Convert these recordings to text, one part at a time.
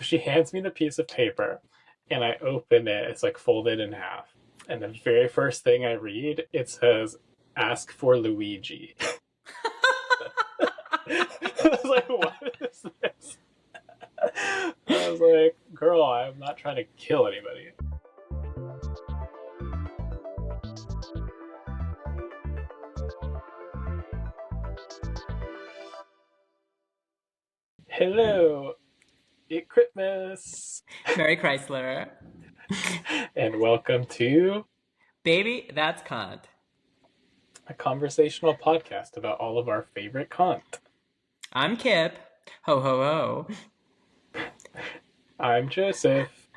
So she hands me the piece of paper, and I open it. It's like folded in half. And the very first thing I read, it says, "Ask for Luigi." I was like, what is this? I was like, girl, I'm not trying to kill anybody. Hello, it's Christmas, Mary Chrysler. and welcome to Baby, that's Cont. a conversational podcast about all of our favorite Cont. I'm Kip. Ho, ho, ho. I'm Joseph.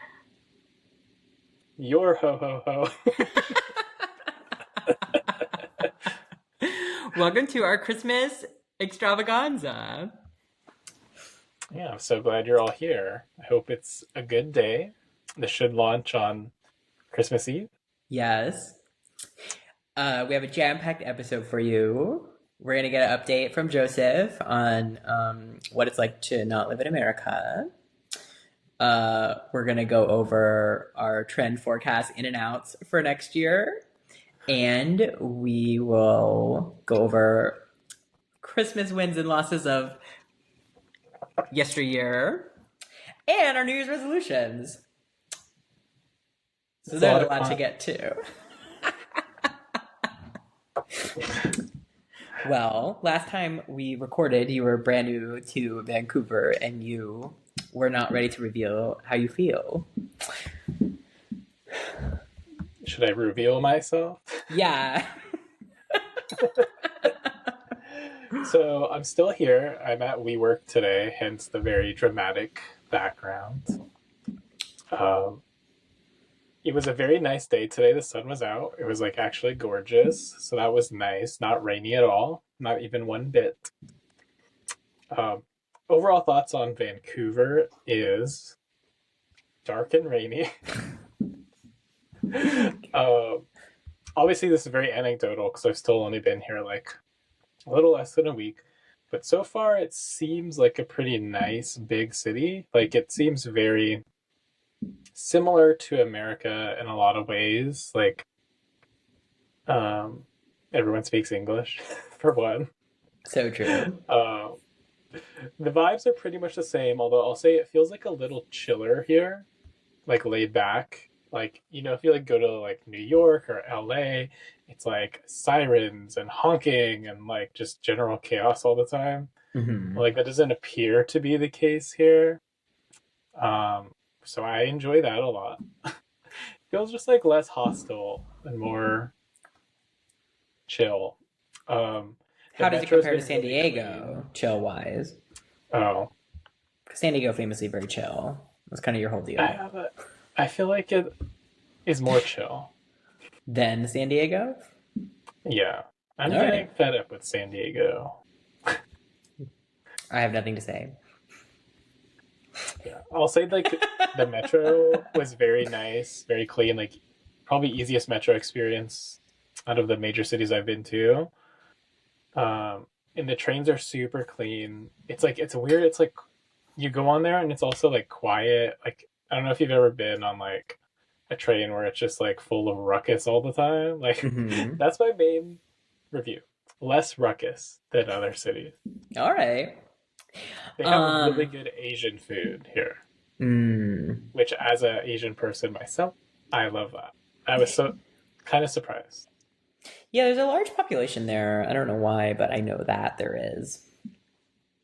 You're ho ho ho. Welcome to our Christmas extravaganza. Yeah, I'm so glad you're all here. I hope it's a good day. This should launch on Christmas Eve. Yes. We have a jam-packed episode for you. We're going to get an update from Joseph on what it's like to not live in America. We're going to go over our trend forecast in and outs for next year. And we will go over Christmas wins and losses of yesteryear and our New Year's resolutions. So there's a lot to get to. Well, last time we recorded, you were brand new to Vancouver and you were not ready to reveal how you feel. Should I reveal myself? Yeah. So I'm still here. I'm at WeWork today, hence the very dramatic background. It was a very nice day today. The sun was out. It was like actually gorgeous. So that was nice. Not rainy at all. Not even one bit. Overall thoughts on Vancouver is dark and rainy. Obviously, this is very anecdotal because I've still only been here like a little less than a week. But so far, it seems like a pretty nice big city. Like it seems very similar to America in a lot of ways. Like everyone speaks English for one. So true. The vibes are pretty much the same, although I'll say it feels like a little chiller here, like laid back. Like, if you like go to like New York or LA, it's like sirens and honking and like just general chaos all the time. Mm-hmm. Like that doesn't appear to be the case here. So I enjoy that a lot. Feels just like less hostile and more chill. How does it compare to San Diego, chill-wise? Oh. San Diego famously very chill. That's kind of your whole deal. I feel like it is more chill. Than San Diego? Yeah. I'm getting fed up with San Diego. I have nothing to say. Yeah. I'll say like the metro was very nice, very clean, like probably easiest metro experience out of the major cities I've been to. And the trains are super clean. It's weird. It's like you go on there and it's also like quiet. Like I don't know if you've ever been on like a train where it's just like full of ruckus all the time. Like that's my main review. Less ruckus than other cities. All right. They have really good Asian food here. Which as an Asian person myself, I love that. I was so kind of surprised. Yeah, there's a large population there. I don't know why, but I know that there is.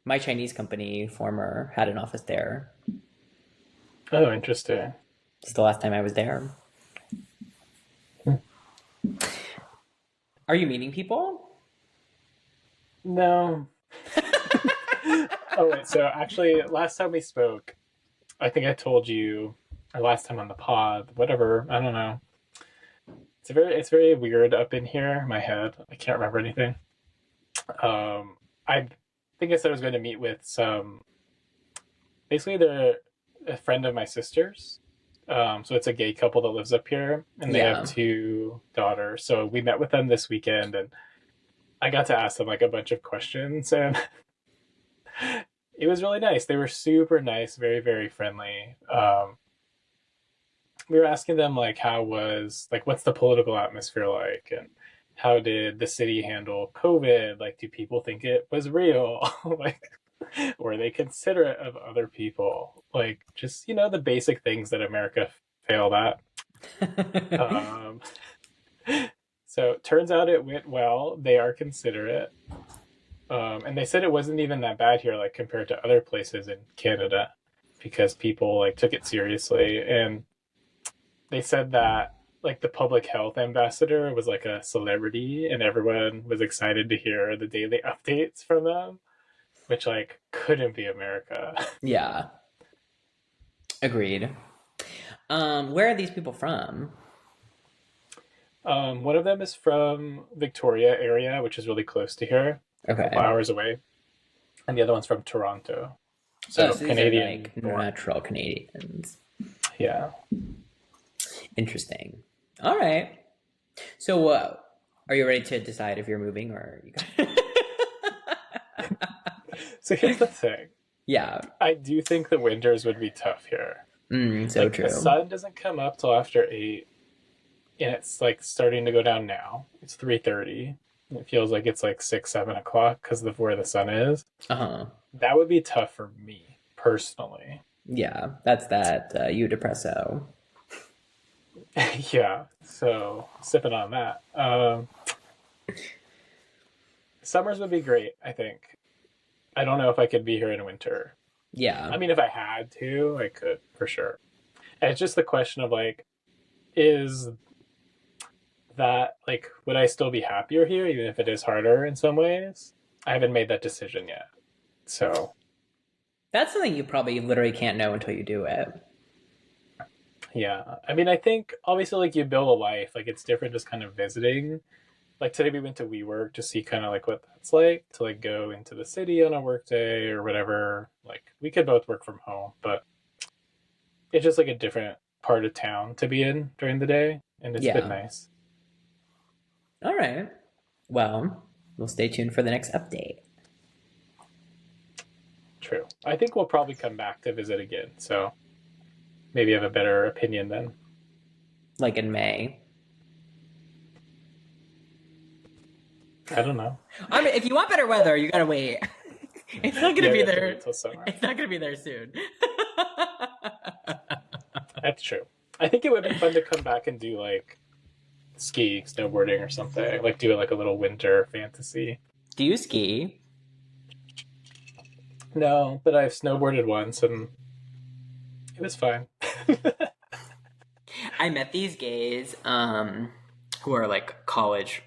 My Chinese company, former, had an office there. Oh, interesting. It's the last time I was there. Are you meeting people? No. Oh, wait. So actually, last time we spoke, I think I told you, or last time on the pod, whatever, I don't know. It's very weird up in here, my head. I can't remember anything. I think I said I was going to meet with basically they're a friend of my sister's. So it's a gay couple that lives up here, and they have 2 daughters. So we met with them this weekend, and I got to ask them like a bunch of questions, and it was really nice. They were super nice, very, very friendly. We were asking them like how was like what's the political atmosphere like, and how did the city handle COVID? Like, do people think it was real? Like, were they considerate of other people? Like, just the basic things that America failed at. Um, so turns out it went well. They are considerate. And they said it wasn't even that bad here, like compared to other places in Canada, because people like took it seriously. And they said that like the public health ambassador was like a celebrity, and everyone was excited to hear the daily updates from them, which like couldn't be America. Yeah, agreed. Where are these people from? One of them is from Victoria area, which is really close to here, a couple Okay. hours away, and the other one's from Toronto, Oh, so so these are Canadian like born. natural Canadians. Yeah. Interesting. All right. So, are you ready to decide if you're moving or you? So here's the thing. Yeah. I do think the winters would be tough here. So Like the true. sun doesn't come up till after 8, and it's like starting to go down now. It's 3:30. It feels like it's like 6, 7 o'clock because of where the sun is. Uh huh. That would be tough for me personally. Yeah, that's that you depresso. Yeah. So sipping on that. Summers would be great, I think. I don't know if I could be here in winter. Yeah. I mean, if I had to, I could for sure. And it's just the question of like, is that like, would I still be happier here, even if it is harder in some ways? I haven't made that decision yet. So, That's something you probably literally can't know until you do it. yeah. I mean, I think obviously, like, you build a life, like, it's different just kind of visiting. Like, today we went to WeWork to see kind of like what that's like to like go into the city on a work day or whatever. Like, we could both work from home, but it's just like a different part of town to be in during the day. And it's been Yeah. nice. All right. Well, we'll stay tuned for the next update. True. I think we'll probably come back to visit again. So maybe have a better opinion then. Like in May. I don't know. I mean, if you want better weather, you gotta wait. It's not gonna Yeah, we be have to there. wait till summer. It's not gonna be there soon. That's true. I think it would be fun to come back and do like ski, snowboarding, or something. Like do like a little winter fantasy. Do you ski? No, but I've snowboarded once and it was fine. I met these gays who are like college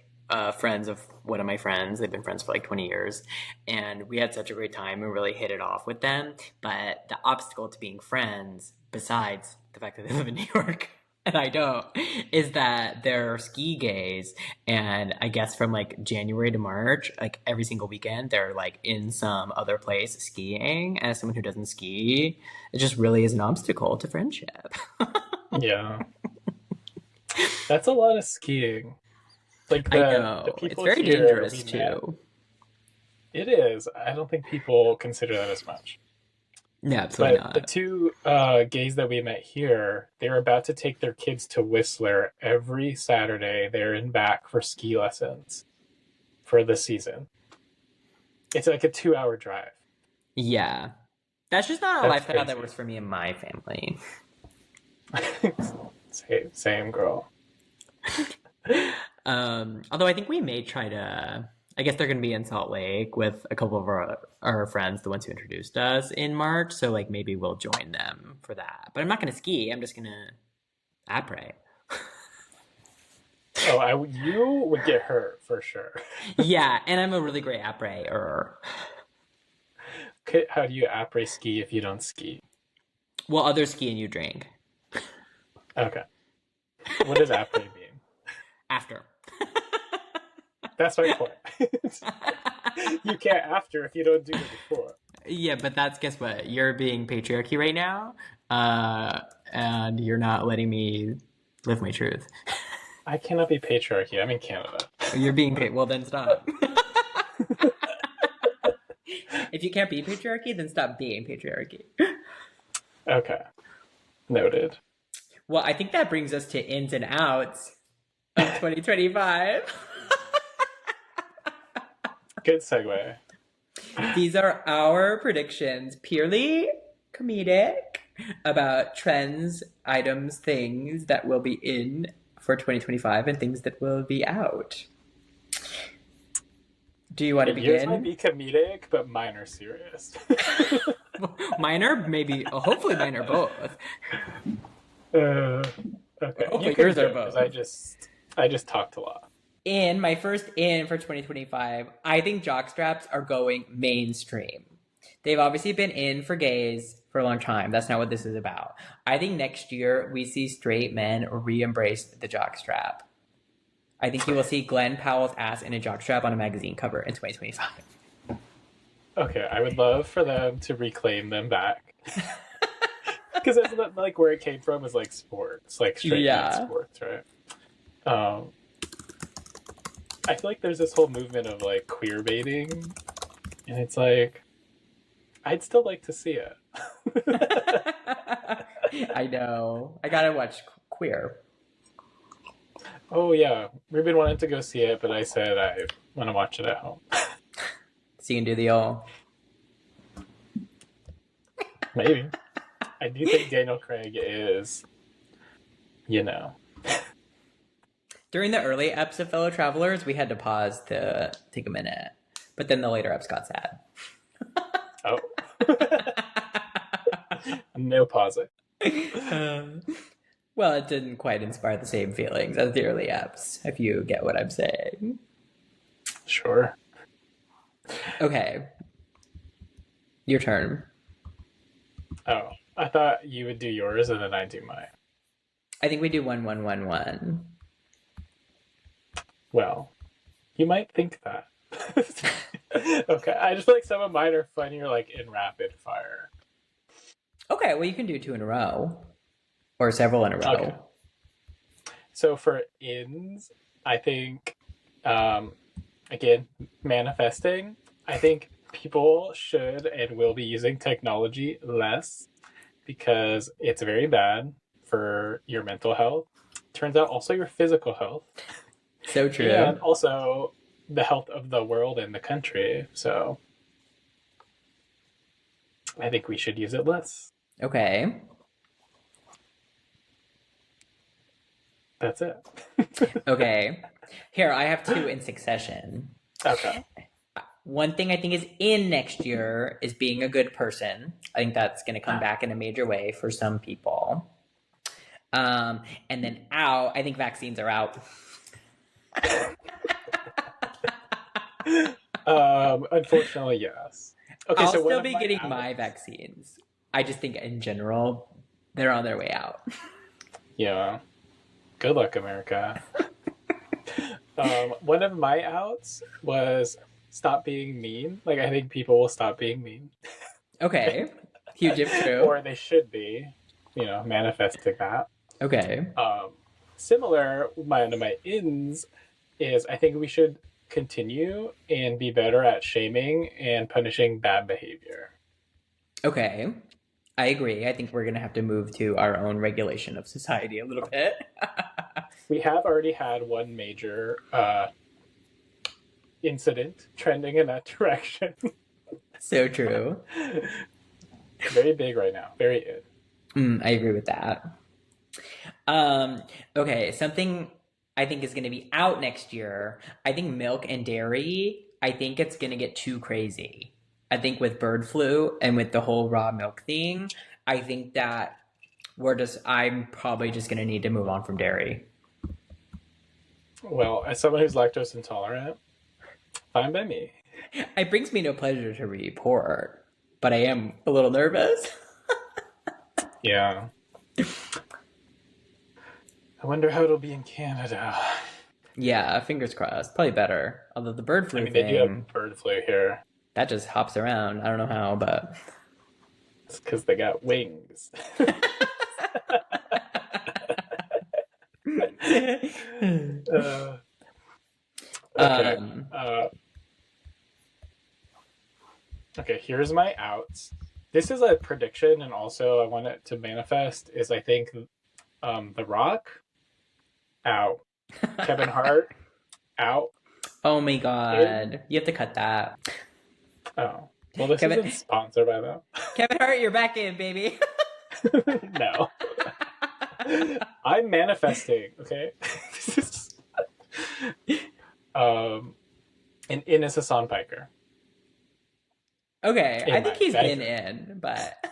friends of one of my friends. They've been friends for like 20 years. And we had such a great time and really hit it off with them. But the obstacle to being friends, besides the fact that they live in New York and I don't, is that they're ski gays. And I guess from like January to March, like every single weekend, they're like in some other place skiing. As someone who doesn't ski, it just really is an obstacle to friendship. Yeah. That's a lot of skiing. Like I the know. It's people very here dangerous we met, too. it is. I don't think people consider that as much. No, absolutely But the not. two gays that we met here, they're about to take their kids to Whistler every Saturday. They're in back for ski lessons for the season. It's like a 2 hour drive. Yeah. That's just not a That's lifestyle that crazy. works for me and my family. Same girl. Although I think we may try to. I guess they're going to be in Salt Lake with a couple of our friends, the ones who introduced us in March. So like maybe we'll join them for that. But I'm not going to ski. I'm just going to après. Oh, you would get hurt for sure. Yeah, and I'm a really great après-er. How do you après ski if you don't ski? Well, others ski and you drink Okay. What does après mean? after. That's my point. You can't after if you don't do it before. Yeah, but that's guess what? You're being patriarchy right now, and you're not letting me live my truth. I cannot be patriarchy. I'm in Canada. You're being well, then stop. If you can't be patriarchy, then stop being patriarchy. Okay, noted. Well, I think that brings us to ins and outs of 2025. Good segue. These are our predictions, purely comedic, about trends, items, things that will be in for 2025 and things that will be out. Do you want to Yours might begin? be comedic, but mine are serious. Minor, maybe, hopefully minor both. uh, okay, you Hopefully can yours are go because both. I just talked a lot. In my first in for 2025, I think jockstraps are going mainstream. They've obviously been in for gays for a long time. That's not what this is about. I think next year we see straight men re-embrace the jockstrap. I think you will see Glenn Powell's ass in a jockstrap on a magazine cover in 2025. Okay, I would love for them to reclaim them back. Because that's like where it came from is like sports, like straight men Yeah. sports, right? Um, I feel like there's this whole movement of like queer baiting, and it's like I'd still like to see it. I know. I gotta watch Queer. Oh yeah, Ruben wanted to go see it, but I said I want to watch it at home. So you can do the old. Maybe. I do think Daniel Craig is, you know. During the early eps of Fellow Travelers, we had to pause to take a minute. But then the later eps got sad. Oh. No pausing. Well, it didn't quite inspire the same feelings as the early eps, if you get what I'm saying. Sure. Okay. Your turn. Oh, I thought you would do yours and then I do mine. I think we do 1-1-1-1. Well, you might think that. Okay, I just feel like some of mine are funnier, like in rapid fire. Okay, well, you can do 2 in a row. Or several in a row. Okay. So for ins, I think, again, manifesting, I think people should and will be using technology less because it's very bad for your mental health. Turns out also your physical health. So true. And also the health of the world and the country. So I think we should use it less. Okay. That's it. Okay. Here, I have 2 in succession. Okay. One thing I think is in next year is being a good person. I think that's going to come back in a major way for some people. And then out, I think vaccines are out. Unfortunately, yes. Okay, I'll so still be getting my vaccines. I just think in general, they're on their way out. Yeah. Good luck, America. One of my outs was stop being mean. Like, I think people will stop being mean. Okay. Huge if true. Or they should be, manifesting that. Okay. Similar, one of my ins is I think we should continue and be better at shaming and punishing bad behavior. Okay. I agree. I think we're going to have to move to our own regulation of society a little bit. We have already had one major incident trending in that direction. So true. Very big right now. Very in. I agree with that. Okay, something I think is going to be out next year. I think milk and dairy, I think it's going to get too crazy. I think with bird flu and with the whole raw milk thing, I think that I'm probably just going to need to move on from dairy. Well, as someone who's lactose intolerant, fine by me. It brings me no pleasure to report, but I am a little nervous. Yeah. I wonder how it'll be in Canada. Yeah, fingers crossed. Probably better. Although the bird flu They thing, do have bird flu here. that just hops around. I don't know how, but It's because they got wings. Okay. Okay, here's my outs. This is a prediction, and also I want it to manifest. Is I think The Rock out, Kevin Hart out. Oh my In god. You have to cut that. oh well, this Kevin isn't sponsored by them. Kevin Hart, you're back in, baby. No, I'm manifesting. Okay, this is um, and in is Hassan Piker Okay, I in think my he's been bedroom. in, but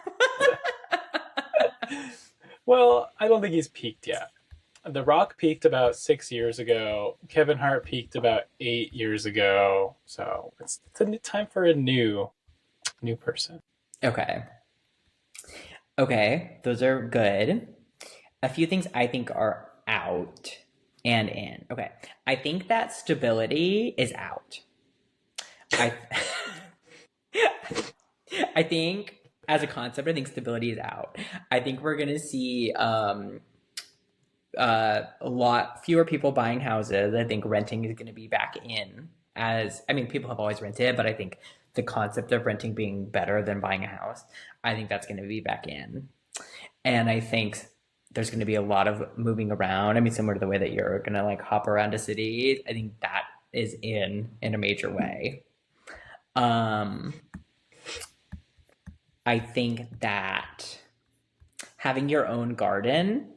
Well, I don't think he's peaked yet. The Rock peaked about 6 years ago. Kevin Hart peaked about 8 years ago. So it's a time for a new person. okay. Okay, those are good. A few things I think are out and in. Okay. I think that stability is out. I I think as a concept, I think stability is out. I think we're gonna see a lot fewer people buying houses. I think renting is gonna be back in as I mean, people have always rented, but I think the concept of renting being better than buying a house, I think that's gonna be back in. And I think there's going to be a lot of moving around. I mean, similar to the way that you're going to like hop around a city. I think that is in a major way. Um, I think that having your own garden,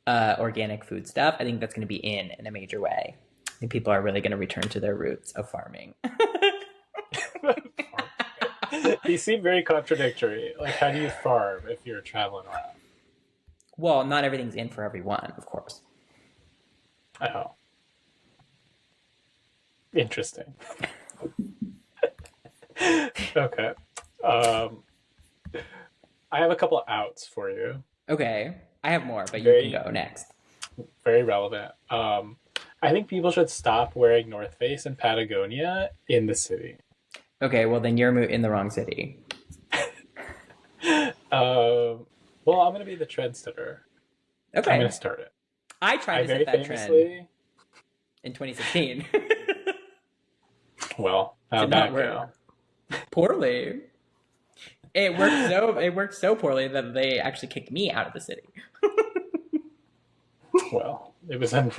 organic food stuff, I think that's going to be in a major way. I think people are really going to return to their roots of farming. These seem very contradictory. Like, how do you farm if you're traveling around? Well, not everything's in for everyone, of course. Oh, interesting. Okay. Um, I have a couple of outs for you. Okay, I have more, but you can Very, go next. very relevant. I think people should stop wearing North Face and Patagonia in the city. Okay, well then you're in the wrong city. Well, I'm gonna be the trendsetter. I'm gonna Okay. start it. I tried I to set very that trend famously, in 2016. well, how'd Did not that work. go? Poorly. It worked so poorly that they actually kicked me out of the city. Well, it was a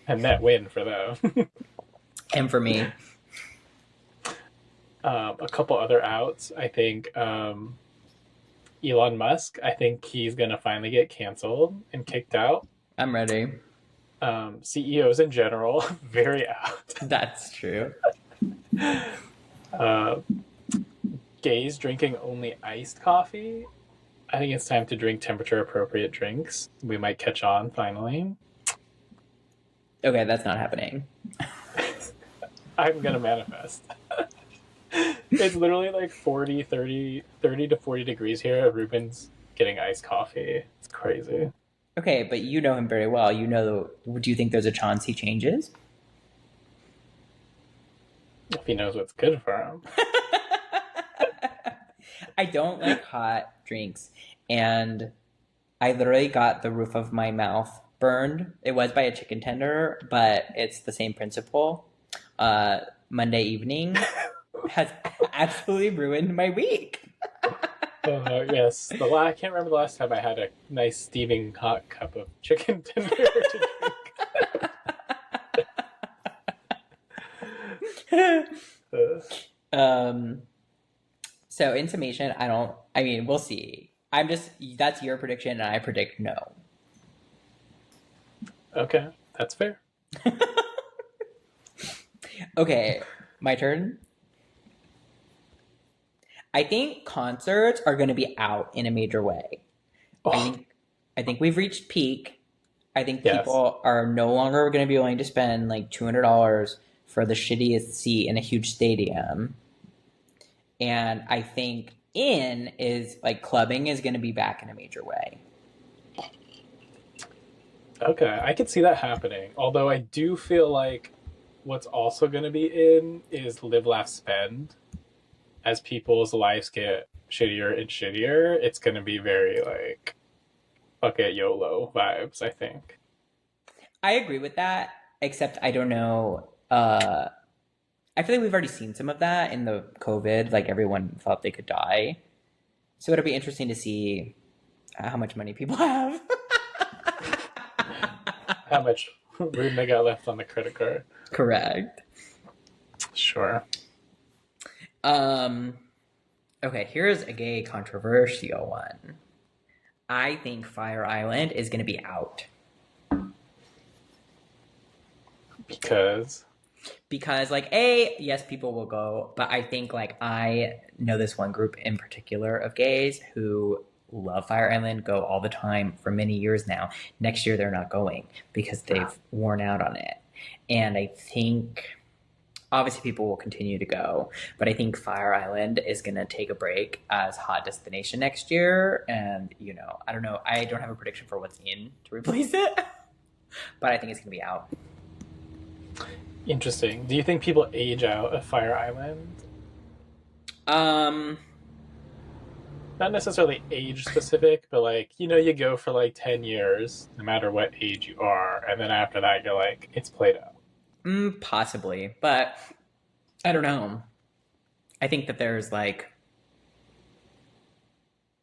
net win for them. And for me. A couple other outs. I think Elon Musk. I think he's gonna finally get canceled and kicked out. I'm ready. CEOs in general, very out. That's true. Uh, Gays drinking only iced coffee. I think it's time to drink temperature appropriate drinks. We might catch on finally. Okay, that's not happening. I'm gonna manifest. It's literally like 40, 30 to 40 degrees here. Ruben's getting iced coffee. It's crazy. Okay, but you know him very well. You know, do you think there's a chance he changes? If he knows what's good for him. I don't like hot drinks, and I literally got the roof of my mouth burned. It was by a chicken tender, but it's the same principle. Monday evening has absolutely ruined my week. Yes, I can't remember the last time I had a nice steaming hot cup of chicken tender to drink. um, so in summation, I mean, we'll see. That's your prediction, and I predict no. Okay, that's fair. Okay, my turn. I think concerts are going to be out in a major way. I Oh, think I think we've reached peak. I think yes. people are no longer going to be willing to spend like $200 for the shittiest seat in a huge stadium. And I think in is like clubbing is going to be back in a major way. Okay, I could see that happening. Although I do feel like what's also going to be in is live, laugh, spend. As people's lives get shittier and shittier, it's going to be very like fuck it YOLO vibes, I think. I agree with that, except I don't know. I feel like we've already seen some of that in the COVID. Like everyone thought they could die. So it'll be interesting to see how much money people have. How much room they got left on the credit card. Correct. Sure. Um, okay, here's a gay controversial one. I think Fire Island is going to be out. Because Because, like, yes, people will go, but I think, like, I know this one group in particular of gays who love Fire Island, go all the time for many years now. Next year, they're not going because they've worn out on it. And I think obviously people will continue to go, but I think Fire Island is going to take a break as hot destination next year. And, you know, I don't know. I don't have a prediction for what's in to replace it, but I think it's going to be out. interesting. Do you think people age out of Fire Island? Um, Not necessarily age specific, but like, you know, you go for like 10 years, no matter what age you are, and then after that, you're like, it's played out. Possibly, but I don't know. I think that there's like,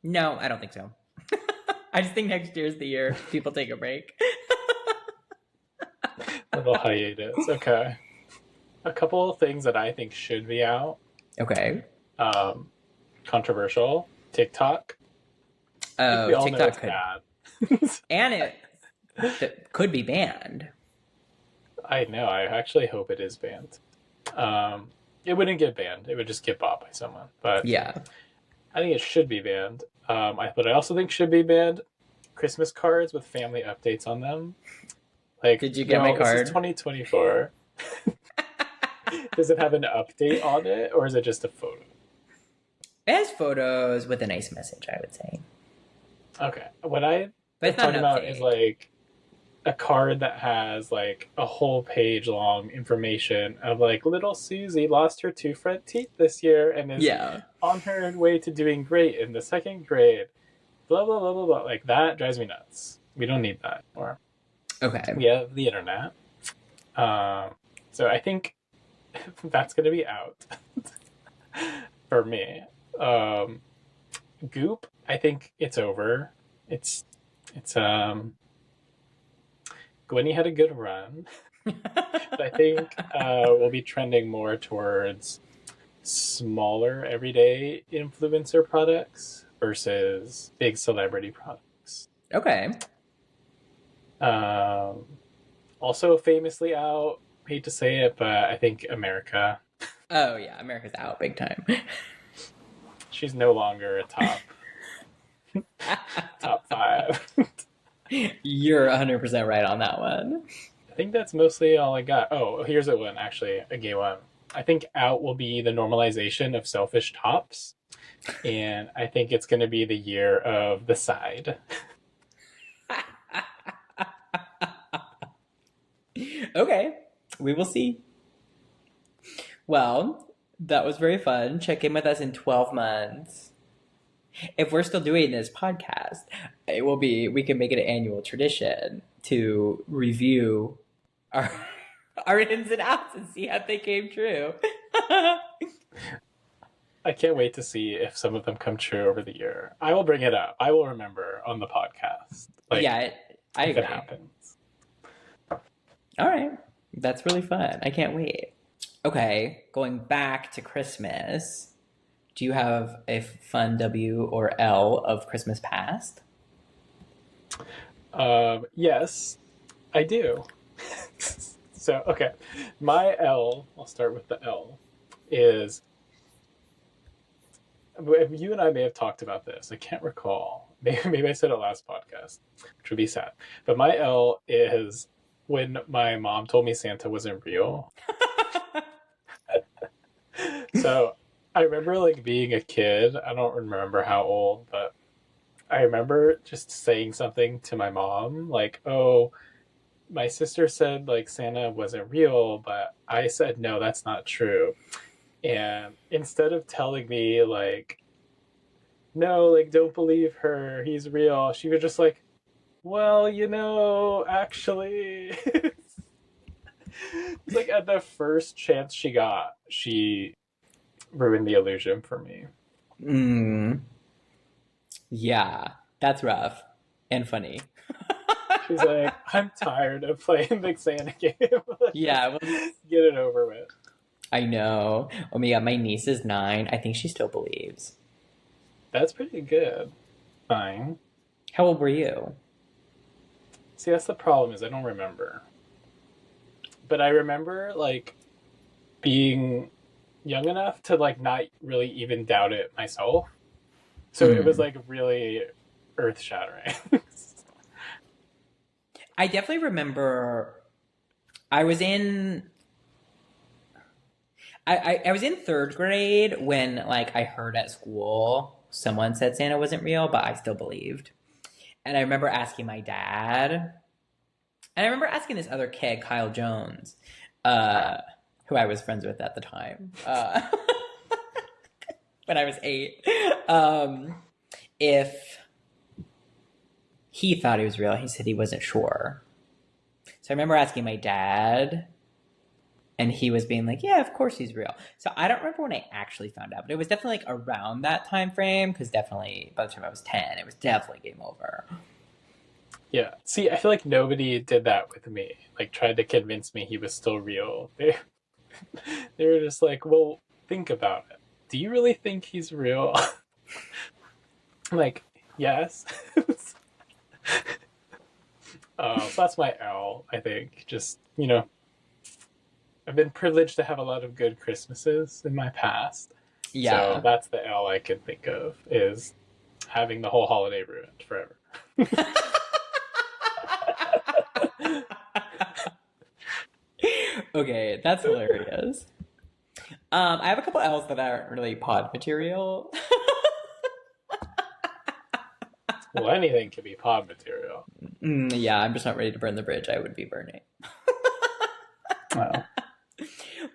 no, I don't think so. I just think next year's the year people take a break. Little hiatus. Okay. A couple of things that I think should be out. Okay. Um, Controversial. TikTok. I think we Oh, all know TikTok it's could, bad. and it could be banned. I know. I actually hope it is banned. It wouldn't get banned. It would just get bought by someone. But Yeah. I think it should be banned. But I also think should be banned Christmas cards with family updates on them. Like, Did you get my This card? is 2024. Does it have an update on it, or is it just a photo? It has photos with a nice message, I would say. Okay. What I'm But it's not talking an about update. is like a card that has like a whole page long information of like little Susie lost her two front teeth this year and is Yeah. on her way to doing great in the second grade. Blah blah blah blah blah. Like that drives me nuts. We don't need that anymore. Okay. We have the internet. So I think that's gonna be out for me. Goop, I think it's over. It's Gwenny had a good run. But I think we'll be trending more towards smaller everyday influencer products versus big celebrity products. Okay. Um, Also famously out, hate to say it, but I think America. Oh yeah, America's out big time. She's no longer a top five. You're 100% right on that one. I think that's mostly all I got. Oh, here's a one, actually, a gay one. I think out will be the normalization of selfish tops, and I think it's going to be the year of the side. Okay, we will see. Well, that was very fun. Check in with us in 12 months. If we're still doing this podcast, we can make it an annual tradition to review our our ins and outs and see how they came true. I can't wait to see if some of them come true over the year. I will bring it up. I will remember on the podcast. Like, Yeah, I if agree. it happens. All right. That's really fun. I can't wait. Okay, going back to Christmas, do you have a fun W or L of Christmas past? Yes, I do. So, okay. My L, I'll start with the L, is you and I may have talked about this. I can't recall. Maybe I said it last podcast, which would be sad. But my L is when my mom told me Santa wasn't real. So I remember like being a kid. I don't remember how old, but I remember just saying something to my mom, like, "Oh, my sister said like Santa wasn't real, but I said no, that's not true." And instead of telling me like, "No, like don't believe her, he's real," she was just like, "Well, actually." It's like at the first chance she got, she ruined the illusion for me. Mm, yeah, that's rough and funny. She's like, I'm tired of playing the Santa game. Let's just Yeah, well, get it over with. I know. Oh my god, my niece is 9. I think she still believes. That's pretty good. Fine. How old were you? See, that's the problem is I don't remember. But I remember like being young enough to like not really even doubt it myself. So it was Mm. like really earth shattering. I definitely remember I was in I was in third grade when like I heard at school someone said Santa wasn't real, but I still believed. And I remember asking my dad, and I remember asking this other kid, Kyle Jones, uh, who I was friends with at the time, when I was 8, um, if he thought he was real. He said he wasn't sure. So I remember asking my dad, and he was being like, "Yeah, of course he's real." So I don't remember when I actually found out, but it was definitely like around that time frame because definitely by the time I was 10, it was definitely game over. Yeah. See, I feel like nobody did that with me. Like tried to convince me he was still real. They were just like, well, think about it. Do you really think he's real? I'm like, yes. So that's my L, I think. Just, I've been privileged to have a lot of good Christmases in my past. So Yeah. that's the L I can think of is having the whole holiday ruined forever. Okay, that's hilarious. I have a couple L's that aren't really pod material. Well, anything can be pod material. Yeah, I'm just not ready to burn the bridge I would be burning. Well,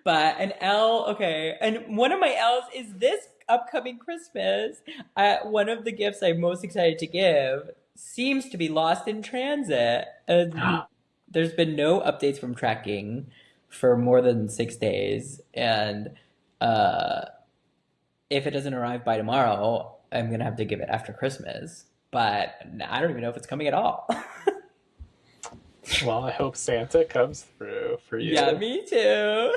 But an L, okay. And one of my L's is this upcoming Christmas. One of the gifts I'm most excited to give seems to be lost in transit. And there's been no updates from tracking for more than 6 days. And uh, if it doesn't arrive by tomorrow, I'm going to have to give it after Christmas. But I don't even know if it's coming at all. well, I hope Santa comes through for Yeah, you. me too.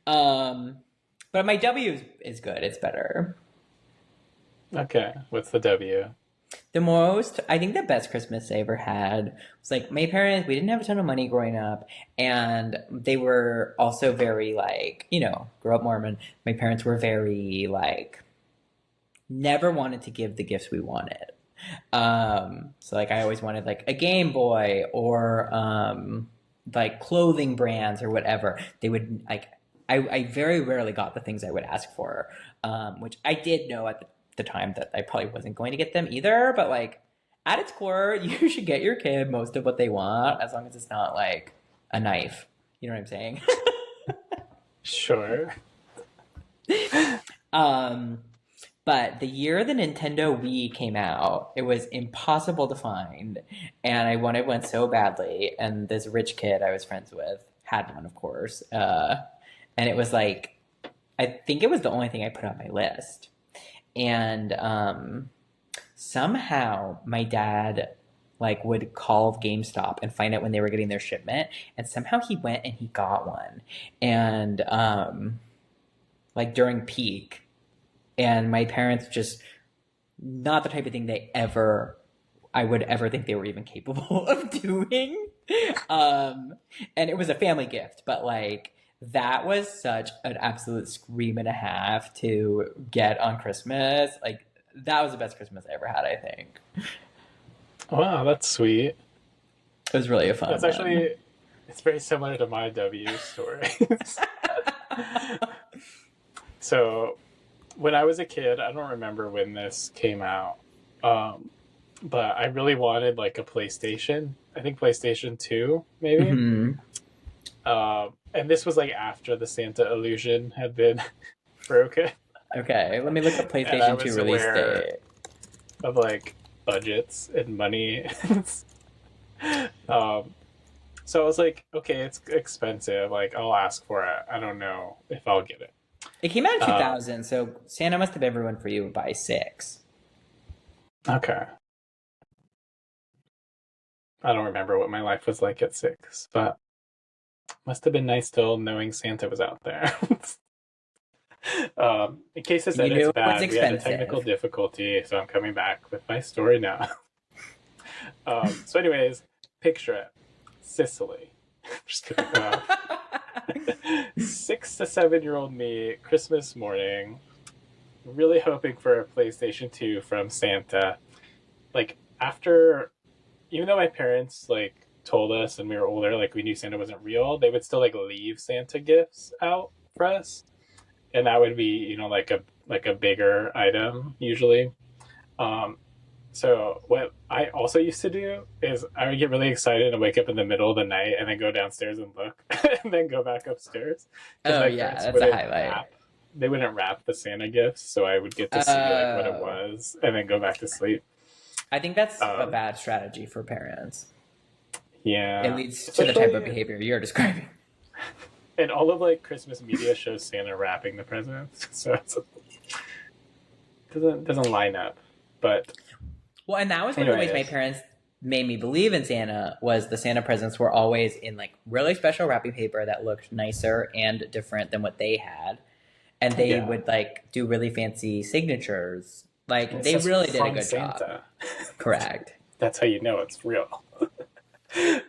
Um, but my W is good. It's better. Okay, what's the W? I think the best Christmas I ever had was like my parents, we didn't have a ton of money growing up, and they were also very like, grew up Mormon. My parents were very like, never wanted to give the gifts we wanted. So like I always wanted like a Game Boy or like clothing brands or whatever. They would like I very rarely got the things I would ask for, which I did know at the time that I probably wasn't going to get them either. But like at its core, you should get your kid most of what they want as long as it's not like a knife. You know what I'm saying? Sure. um, But the year the Nintendo Wii came out, it was impossible to find, and I wanted one so badly. And this rich kid I was friends with had one, of course, and it was like I think it was the only thing I put on my list. And somehow my dad like would call GameStop and find out when they were getting their shipment, and somehow he went and he got one, and like during peak. And my parents just not the type of thing I would ever think they were even capable of doing. And it was a family gift, but like that was such an absolute scream and a half to get on Christmas. Like that was the best Christmas I ever had, I think. Wow, that's sweet. It was really a fun That's one. actually it's very similar to my W story. So when I was a kid, I don't remember when this came out, um, but I really wanted like a PlayStation. I think PlayStation 2, maybe. Hmm. And this was like after the Santa illusion had been broken, Okay, let me look up and I PlayStation 2 was release aware date. of like budgets and money. um, So I was like, okay, it's expensive. Like, I'll ask for it. I don't know if I'll get it. It came out in Um, 2000, so Santa must have been everyone for you by six. okay. I don't remember what my life was like at 6, but must have been nice still knowing Santa was out there. In case I You said knew it's it was bad, we had a technical expensive. difficulty, so I'm coming back with my story now. So, anyways, picture it: Sicily. Just kidding. 6 to 7 year old me, Christmas morning, really hoping for a PlayStation 2 from Santa. Like, after, even though my parents, like, told us and we were older, like, we knew Santa wasn't real, they would still, like, leave Santa gifts out for us. And that would be, like a bigger item usually. Um, so what I also used to do is I would get really excited and wake up in the middle of the night and then go downstairs and look and then go back upstairs because Oh my yeah, parents that's a wouldn't highlight. wrap. They wouldn't wrap the Santa gifts, so I would get to see like what it Oh, was and then go back to sleep. I think that's a Um, bad strategy for parents. It yeah, leads to the type of especially behavior you're describing. and all of like Christmas media shows Santa wrapping the presents, so it doesn't line up. But Well, and that was one of the ways my anyways, parents made me believe in Santa was the Santa presents were always in like really special wrapping paper that looked nicer and different than what they had. And they yeah, would like do really fancy signatures. and Like it they says really did a from good job. Santa. Correct. That's how you know it's real. Uh,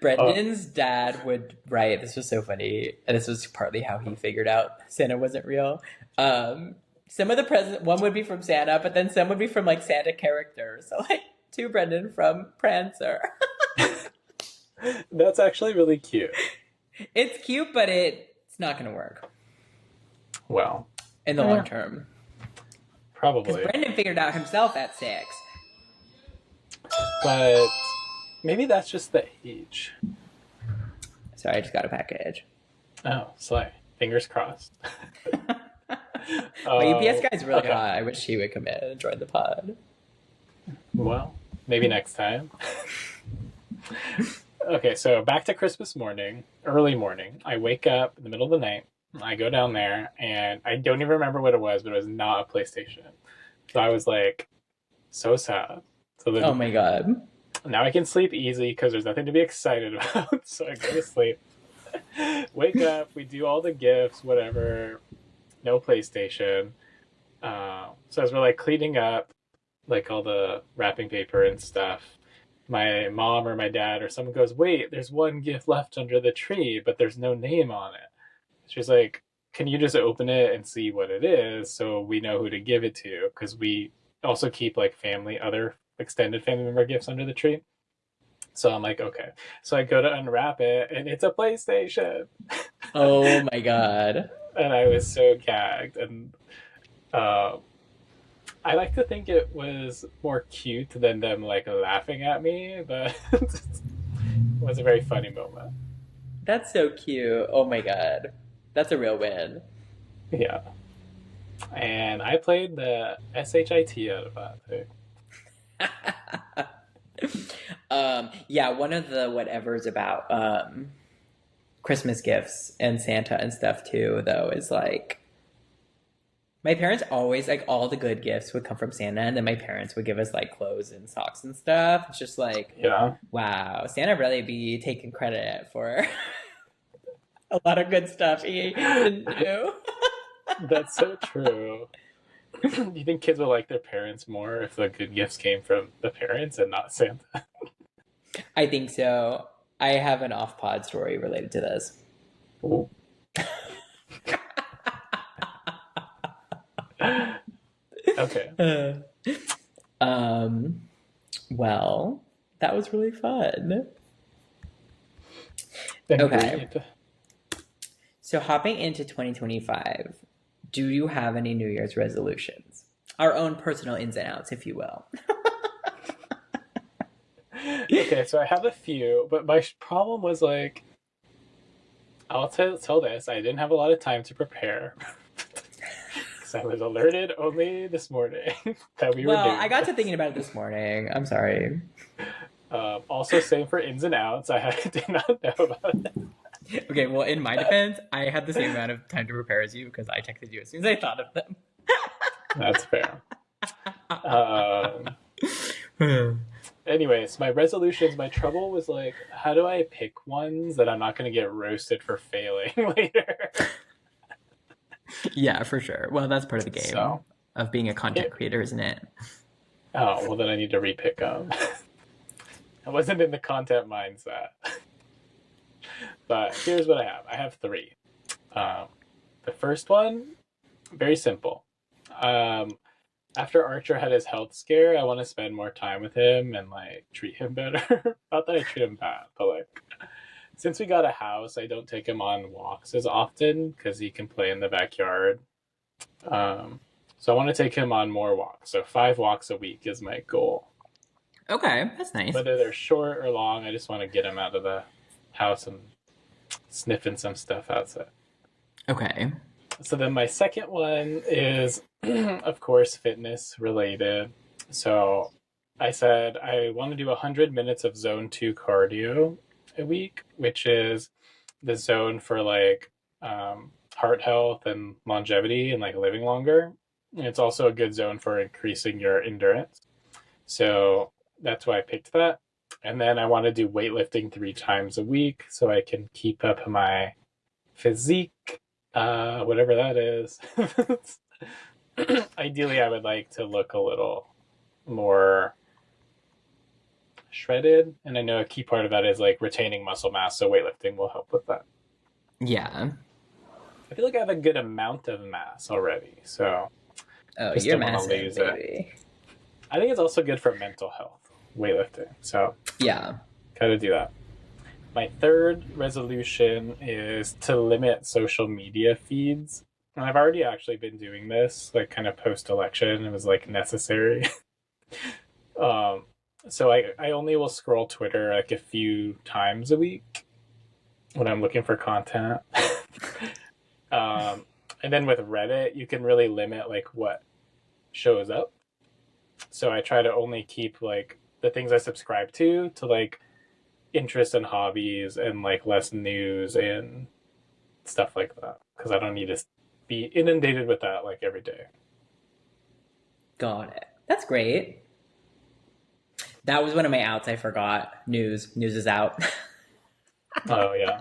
Brendan's dad would write, this was so funny, and this was partly how he figured out Santa wasn't real. Some of the presents, one would be from Santa, but then some would be from like Santa characters. So like to Brendan from Prancer. that's actually really cute. It's cute, but it's not going to work Well, in the long term. Because probably. Brendan figured out himself at six. But maybe that's just the age. Sorry, I just got a package. Oh, slay. Fingers crossed. My UPS guy's really Okay. hot. I wish he would come in and join the pod. Well, maybe next time. Okay, so back to Christmas morning, early morning. I wake up in the middle of the night. I go down there, and I don't even remember what it was, but it was not a PlayStation. So I was like, so sad. So Oh then my god. now I can sleep easy because there's nothing to be excited about. So I go to sleep, wake up, we do all the gifts, whatever. No PlayStation. So as we're like cleaning up, like all the wrapping paper and stuff, my mom or my dad or someone goes, "Wait, there's one gift left under the tree, but there's no name on it." She's like, "Can you just open it and see what it is so we know who to give it to? Because we also keep like other extended family member gifts under the tree." So I'm like, okay. So I go to unwrap it, and it's a PlayStation. Oh my god. And I was so gagged. And uh, I like to think it was more cute than them like laughing at me, but it was a very funny moment. That's so cute. Oh my god. That's a real win. Yeah. And I played the SHIT out of that too. Yeah, one of the whatevers about Christmas gifts and Santa and stuff too, though, is like my parents always like all the good gifts would come from Santa, and then my parents would give us like clothes and socks and stuff. It's just like, Yeah. wow, Santa really be taking credit for a lot of good stuff he didn't do. That's so true. Do you think kids would like their parents more if the good gifts came from the parents and not Santa? I think so. I have an off pod story related to this. Ooh. Okay. um, well, that was really fun. Okay. Agreed. So hopping into 2025, do you have any New Year's resolutions? Our own personal ins and outs, if you will. Okay, so I have a few, but my problem was like, I'll tell this, I didn't have a lot of time to prepare. Because I was alerted only this morning that we were Well, doing I got to this. thinking about it this morning. I'm sorry. Also, same for ins and outs. Did not know about it. Okay, well, in my defense, I had the same amount of time to prepare as you because I texted you as soon as I thought of them. That's fair. Um, Anyways, my resolutions, my trouble was like, how do I pick ones that I'm not going to get roasted for failing later? Yeah, for sure. Well, that's part of the game So, of being a content it, creator, isn't it? oh, well, then I need to repick them. I wasn't in the content mindset. But here's what I have three. Um, the first one, very simple. Um, After Archer had his health scare, I want to spend more time with him and like treat him better. Not that I treat him bad, but like since we got a house, I don't take him on walks as often because he can play in the backyard. Um, so I want to take him on more walks. So 5 walks a week is my goal. Okay, that's nice. Whether they're short or long, I just want to get him out of the house and sniffing some stuff outside. Okay. So then my second one is, of course, fitness related. So I said I want to do 100 minutes of zone 2 cardio a week, which is the zone for like heart health and longevity and like living longer. And it's also a good zone for increasing your endurance. So that's why I picked that. And then I want to do weightlifting 3 times a week so I can keep up my physique, whatever that is. Ideally, I would like to look a little more shredded, and I know a key part of that is like retaining muscle mass, so weightlifting will help with that. Yeah. I feel like I have a good amount of mass already, so Oh, just you're don't want to massive, lose it. baby. I think it's also good for mental health, weightlifting, so Yeah. gotta do that. My third resolution is to limit social media feeds. And I've already actually been doing this, like kind of post election. It was like necessary. um, so I only will scroll Twitter like a few times a week when I'm looking for content. um, and then with Reddit, you can really limit like what shows up. So I try to only keep like the things I subscribe to like interests and hobbies and like less news and stuff like that because I don't need to be inundated with that like every day. Got it. That's great. That was one of my outs. I forgot. News. News is out. Oh yeah.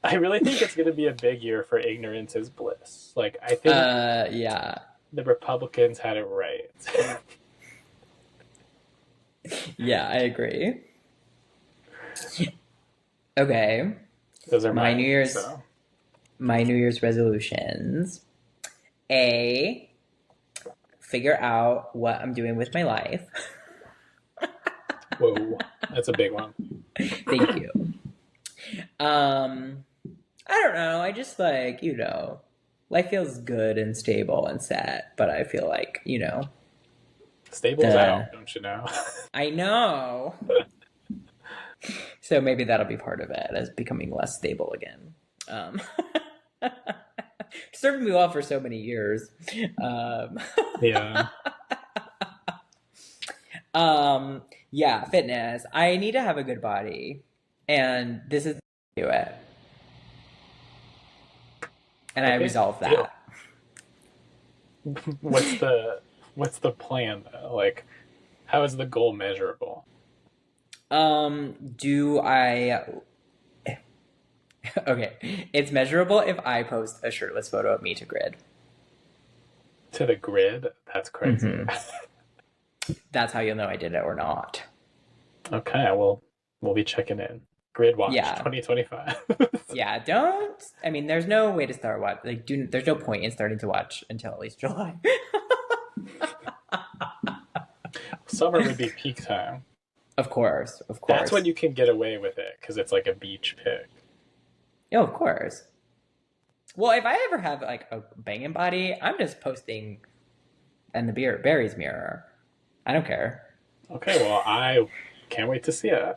I really think it's going to be a big year for ignorance is bliss. Like I think Yeah. the Republicans had it right. Yeah, I agree. Okay. Those are My New mine. Year's So my New Year's resolutions. A, figure out what I'm doing with my life. whoa, that's a big one. Thank you. Um, I don't know. I just like, life feels good and stable and set, but I feel like, Stable's the out, don't you know? I know. So maybe that'll be part of it as becoming less stable again. Um, served me well for so many years. Um, Yeah. yeah, fitness. I need to have a good body, and this is do it. And I Okay. resolved Deal. that. What's the plan though? Like, how is the goal measurable? Do I okay. It's measurable if I post a shirtless photo of me to grid. To the grid? That's crazy. Hmm. That's how you'll know I did it or not. Okay, well, we'll be checking in. Grid Watch Yeah. 2025. Yeah, don't. I mean, there's no way to start watch. There's no point in starting to watch until at least July. Summer would be peak time. Of course, of That's when course. you can get away with it because it's like a beach pick. Oh, of course. Well, if I ever have like a banging body, I'm just posting in the Barry's mirror. I don't care. Okay, well, I can't wait to see it.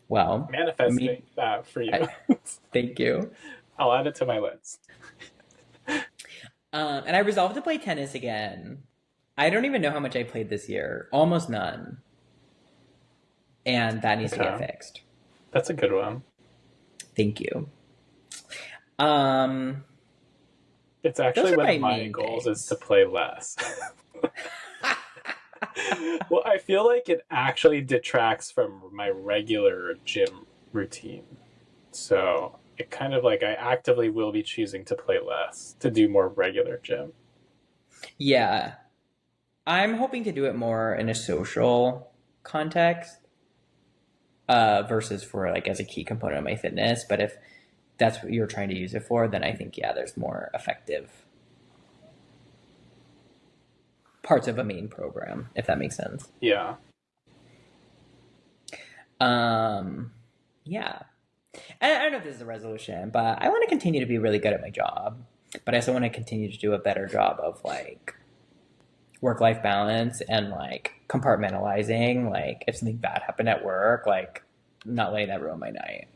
Well, Manifesting me. that for you. I, thank you. I'll add it to my list. And I resolved to play tennis again. I don't even know how much I played this year. Almost none. and that needs to get Okay. fixed. That's a good one. Thank you. Um, It's those actually are one my of my main goals is to things. play less. Well, I feel like it actually detracts from my regular gym routine. So it kind of like I actively will be choosing to play less to do more regular gym. Yeah, I'm hoping to do it more in a social context versus for like as a key component of my fitness. But if that's what you're trying to use it for, then I think, yeah, there's more effective parts of a main program, if that makes sense. Yeah. Um, yeah. And I don't know if this is a resolution, but I want to continue to be really good at my job. But I also want to continue to do a better job of like work life balance and like compartmentalizing. Like if something bad happened at work, like not letting that ruin my night.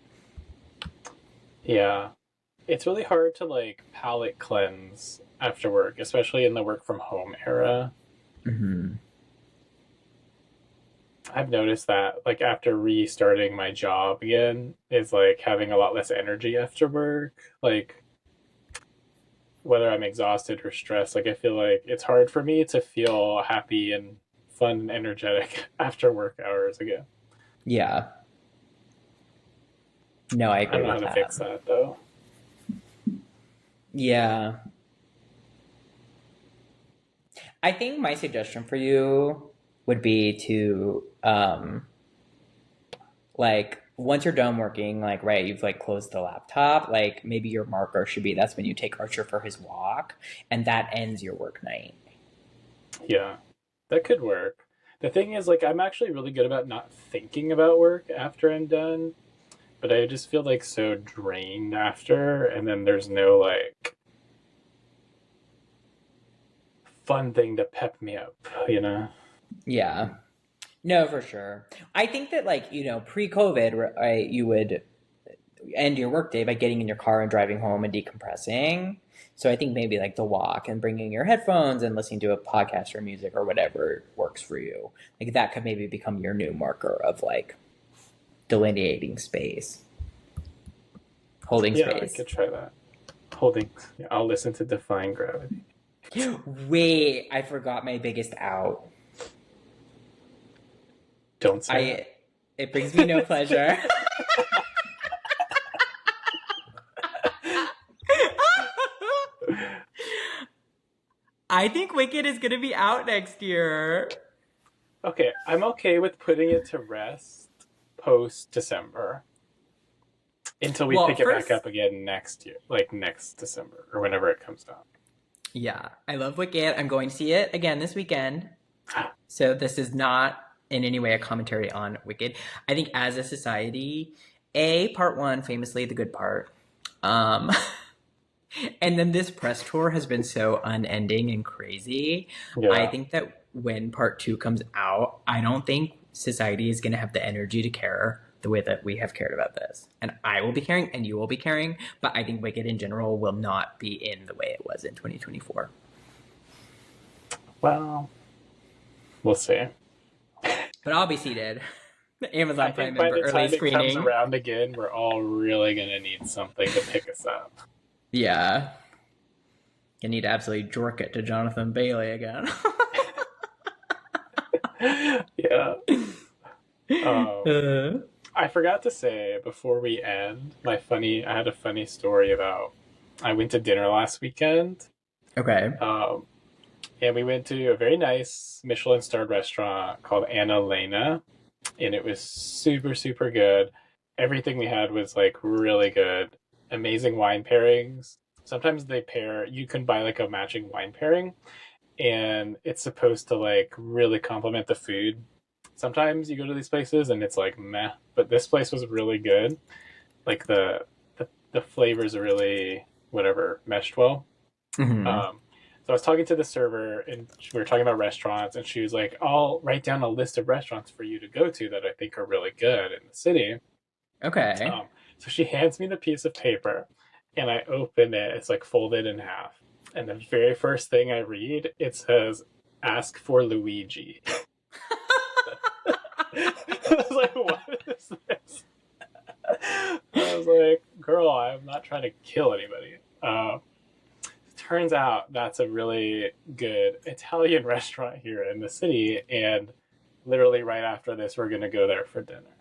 Yeah. It's really hard to like palate cleanse after work, especially in the work from home era. Mm-hmm. I've noticed that like after restarting my job again is like having a lot less energy after work. Like whether I'm exhausted or stressed, like I feel like it's hard for me to feel happy and fun and energetic after work hours again. Yeah. No, I I don't agree know how with to that. fix that though. Yeah. I think my suggestion for you would be to like once you're done working, like right, you've like closed the laptop, like maybe your marker should be that's when you take Archer for his walk and that ends your work night. Yeah, that could work. The thing is, like, I'm actually really good about not thinking about work after I'm done, but I just feel like so drained after, and then there's no like fun thing to pep me up, you know? Yeah. No, for sure. I think that like, pre-COVID, right, you would end your workday by getting in your car and driving home and decompressing. So I think maybe like the walk and bringing your headphones and listening to a podcast or music or whatever works for you. Like that could maybe become your new marker of like delineating space, holding Yeah, I space. could try that. Holding, yeah, I'll listen to Defying Gravity. Wait, I forgot my biggest out. Don't say I It brings me no pleasure. it. I think Wicked is going to be out next year. Okay, I'm okay with putting it to rest post December until we Well, pick it back first, up again next year, like next December or whenever it comes down. yeah, I love Wicked. I'm going to see it again this weekend. So this is not in any way a commentary on Wicked. I think as a society, part one, famously the good part. Um, and then this press tour has been so unending and crazy. I Yeah, think that when part two comes out, I don't think society is going to have the energy to care the way that we have cared about this. And I will be caring and you will be caring, but I think Wicked in general will not be in the way it was in 2024. well, we'll see. But I'll be seated. I Amazon Prime think by member the early time it comes screening. around again, we're all really gonna need something to pick us up. Yeah. You need to absolutely jork it to Jonathan Bailey again. Yeah. Um, uh, I forgot to say before we end, I had a funny story about. I went to dinner last weekend, okay. um, and we went to a very nice Michelin starred restaurant called Anna Lena, and it was super super good. Everything we had was like really good. Amazing wine pairings. Sometimes they pair. You can buy like a matching wine pairing, and it's supposed to like really complement the food. Sometimes you go to these places and it's like meh, but this place was really good. Like the flavors really whatever meshed well. Mm-hmm. So I was talking to the server and we were talking about restaurants, and she was like, "I'll write down a list of restaurants for you to go to that I think are really good in the city." Okay. Um, so she hands me the piece of paper, and I open it. It's like folded in half, and the very first thing I read, it says, "Ask for Luigi." was like, what is this? I was like, girl, I'm not trying to kill anybody. Turns out that's a really good Italian restaurant here in the city, and literally right after this, we're gonna go there for dinner.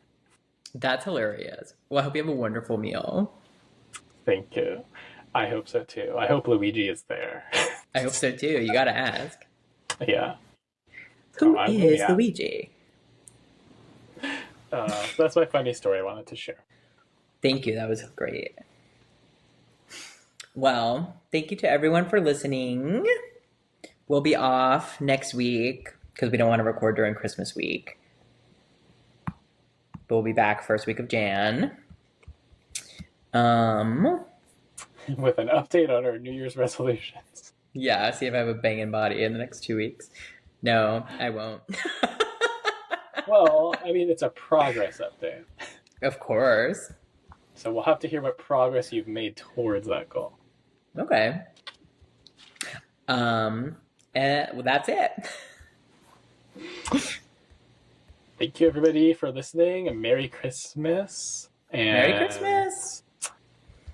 That's hilarious. Well, I hope you have a wonderful meal. Thank you. I hope so too. I hope Luigi is there. I hope so too. You gotta ask. Yeah. Who I will be is asked. Luigi? That's my funny story I wanted to share. Thank you. That was great. Well, thank you to everyone for listening. We'll be off next week because we don't want to record during Christmas week. But we'll be back first week of Jan. With an update on our New Year's resolutions. Yeah, see if I have a banging body in the next 2 weeks. No, I won't. Well, I mean, it's a progress update. Of course. So we'll have to hear what progress you've made towards that goal. Okay. Well, that's it. Thank you, everybody, for listening, and Merry Christmas. And Merry Christmas.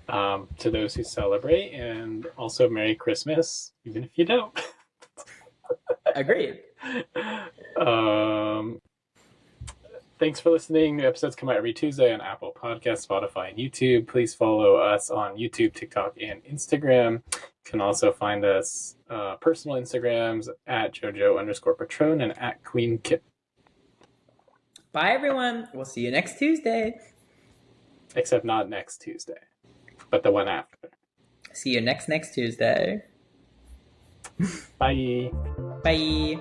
To those who celebrate, and also Merry Christmas, even if you don't. Agreed. Thanks for listening. New episodes come out every Tuesday on Apple Podcasts, Spotify, and YouTube. Please follow us on YouTube, TikTok, and Instagram. You can also find us personal Instagrams at JoJo_Patron and at Queen Kip. Bye, everyone. We'll see you next Tuesday. Except not next Tuesday, but the one after. See you next Tuesday. Bye. Bye.